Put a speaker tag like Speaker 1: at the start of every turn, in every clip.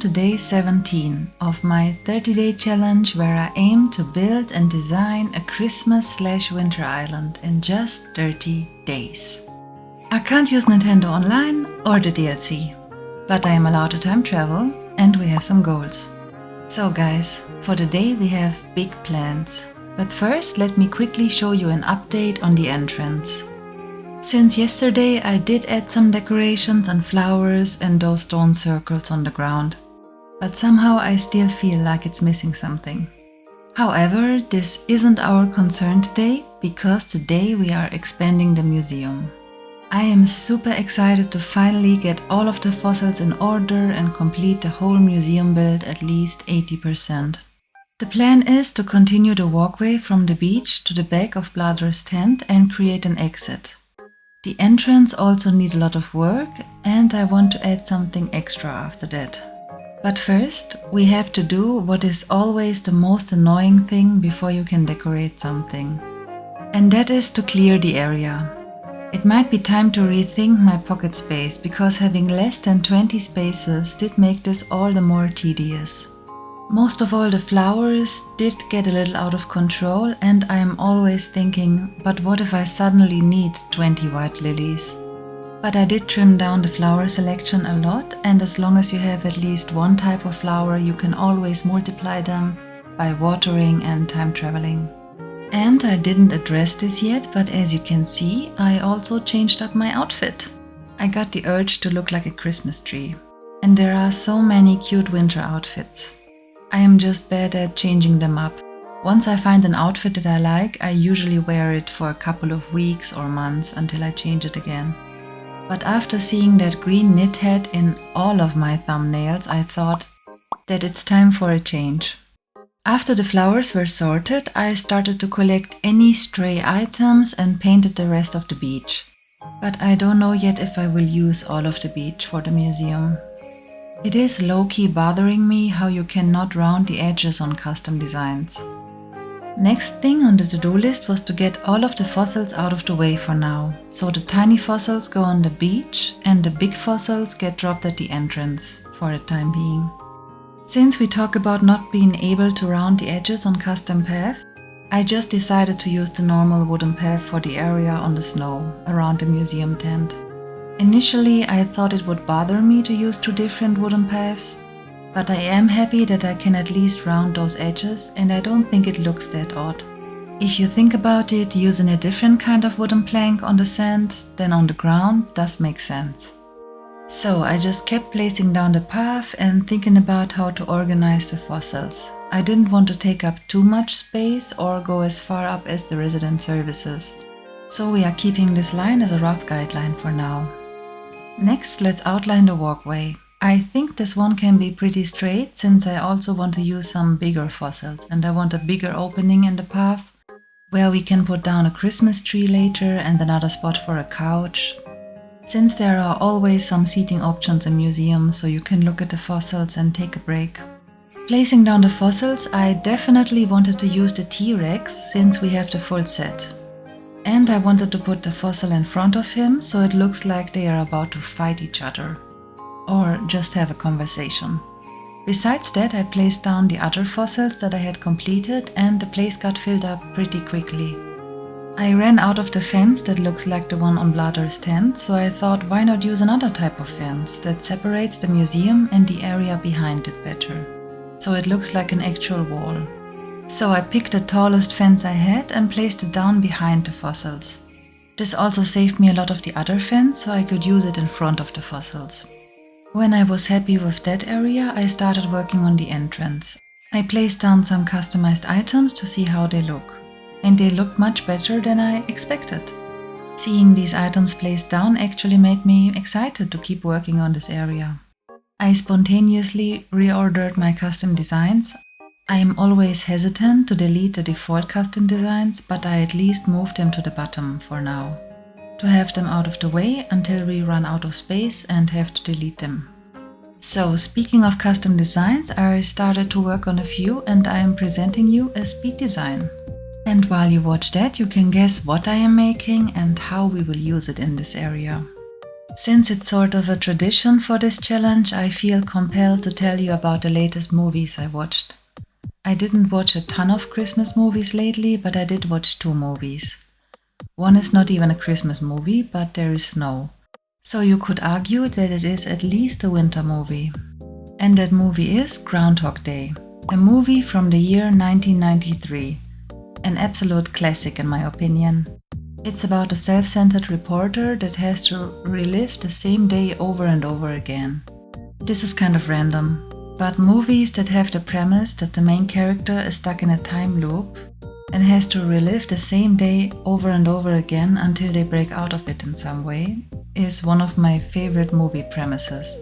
Speaker 1: to day 17 of my 30-day challenge where I aim to build and design a Christmas/winter island in just 30 days. I can't use Nintendo Online or the DLC, but I am allowed to time travel and we have some goals. So guys, for today we have big plans. But first let me quickly show you an update on the entrance. Since yesterday I did add some decorations and flowers and those stone circles on the ground, but somehow I still feel like it's missing something. However, this isn't our concern today because today we are expanding the museum. I am super excited to finally get all of the fossils in order and complete the whole museum build at least 80%. The plan is to continue the walkway from the beach to the back of Bladder's tent and create an exit. The entrance also needs a lot of work and I want to add something extra after that. But first, we have to do what is always the most annoying thing before you can decorate something. And that is to clear the area. It might be time to rethink my pocket space because having less than 20 spaces did make this all the more tedious. Most of all, the flowers did get a little out of control and I am always thinking, but what if I suddenly need 20 white lilies? But I did trim down the flower selection a lot, and as long as you have at least one type of flower, you can always multiply them by watering and time traveling. And I didn't address this yet, but as you can see, I also changed up my outfit. I got the urge to look like a Christmas tree. And there are so many cute winter outfits. I am just bad at changing them up. Once I find an outfit that I like, I usually wear it for a couple of weeks or months until I change it again. But after seeing that green knit hat in all of my thumbnails, I thought that it's time for a change. After the flowers were sorted, I started to collect any stray items and painted the rest of the beach. But I don't know yet if I will use all of the beach for the museum. It is low-key bothering me how you cannot round the edges on custom designs. Next thing on the to-do list was to get all of the fossils out of the way for now, so the tiny fossils go on the beach and the big fossils get dropped at the entrance for the time being. Since we talk about not being able to round the edges on custom path, I just decided to use the normal wooden path for the area on the snow around the museum tent. Initially, I thought it would bother me to use two different wooden paths, but I am happy that I can at least round those edges and I don't think it looks that odd. If you think about it, using a different kind of wooden plank on the sand than on the ground does make sense. So I just kept placing down the path and thinking about how to organize the fossils. I didn't want to take up too much space or go as far up as the resident services, so we are keeping this line as a rough guideline for now. Next, let's outline the walkway. I think this one can be pretty straight since I also want to use some bigger fossils and I want a bigger opening in the path where we can put down a Christmas tree later and another spot for a couch. Since there are always some seating options in museums so you can look at the fossils and take a break. Placing down the fossils, I definitely wanted to use the T-Rex since we have the full set. And I wanted to put the fossil in front of him so it looks like they are about to fight each other. Or just have a conversation. Besides that, I placed down the other fossils that I had completed and the place got filled up pretty quickly. I ran out of the fence that looks like the one on Bladder's tent, so I thought why not use another type of fence that separates the museum and the area behind it better. So it looks like an actual wall. So I picked the tallest fence I had and placed it down behind the fossils. This also saved me a lot of the other fence so I could use it in front of the fossils. When I was happy with that area, I started working on the entrance. I placed down some customized items to see how they look. And they looked much better than I expected. Seeing these items placed down actually made me excited to keep working on this area. I spontaneously reordered my custom designs. I am always hesitant to delete the default custom designs, but I at least moved them to the bottom for now, to have them out of the way until we run out of space and have to delete them. So speaking of custom designs, I started to work on a few and I am presenting you a speed design. And while you watch that, you can guess what I am making and how we will use it in this area. Since it's sort of a tradition for this challenge, I feel compelled to tell you about the latest movies I watched. I didn't watch a ton of Christmas movies lately, but I did watch 2 movies. One is not even a Christmas movie, but there is snow. So you could argue that it is at least a winter movie. And that movie is Groundhog Day, a movie from the year 1993. An absolute classic in my opinion. It's about a self-centered reporter that has to relive the same day over and over again. This is kind of random, but movies that have the premise that the main character is stuck in a time loop and has to relive the same day over and over again until they break out of it in some way is one of my favorite movie premises.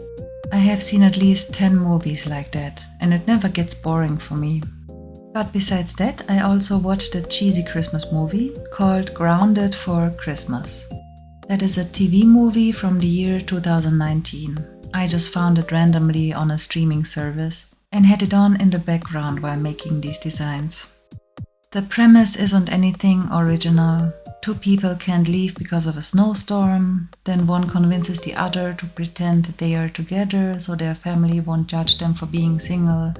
Speaker 1: I have seen at least 10 movies like that, and it never gets boring for me. But besides that, I also watched a cheesy Christmas movie called Grounded for Christmas. That is a TV movie from the year 2019. I just found it randomly on a streaming service and had it on in the background while making these designs. The premise isn't anything original. 2 people can't leave because of a snowstorm, then one convinces the other to pretend that they are together so their family won't judge them for being single,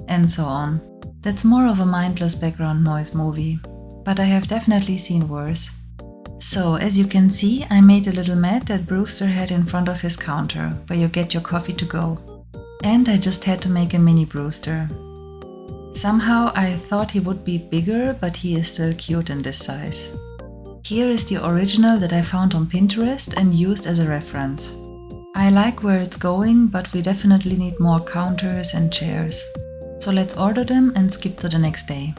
Speaker 1: and so on. That's more of a mindless background noise movie, but I have definitely seen worse. So, as you can see, I made a little mat that Brewster had in front of his counter, where you get your coffee to go. And I just had to make a mini Brewster. Somehow I thought he would be bigger, but he is still cute in this size. Here is the original that I found on Pinterest and used as a reference. I like where it's going, but we definitely need more counters and chairs. So let's order them and skip to the next day.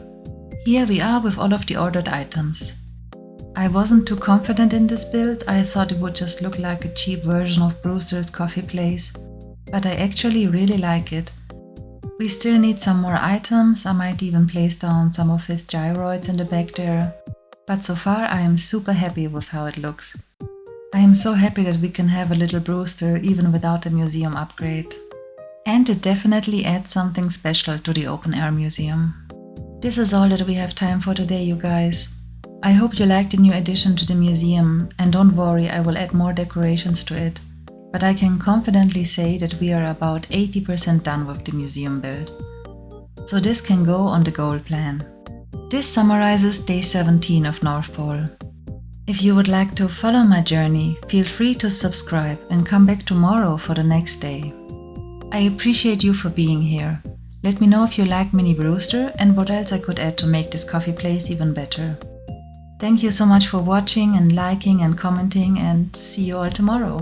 Speaker 1: Here we are with all of the ordered items. I wasn't too confident in this build, I thought it would just look like a cheap version of Brewster's coffee place, but I actually really like it. We still need some more items, I might even place down some of his gyroids in the back there, but so far I am super happy with how it looks. I am so happy that we can have a little Brewster even without a museum upgrade. And it definitely adds something special to the open air museum. This is all that we have time for today, you guys. I hope you liked the new addition to the museum, and don't worry, I will add more decorations to it. But I can confidently say that we are about 80% done with the museum build. So this can go on the goal plan. This summarizes day 17 of North Pole. If you would like to follow my journey, feel free to subscribe and come back tomorrow for the next day. I appreciate you for being here. Let me know if you like Mini Brewster and what else I could add to make this coffee place even better. Thank you so much for watching and liking and commenting, and see you all tomorrow.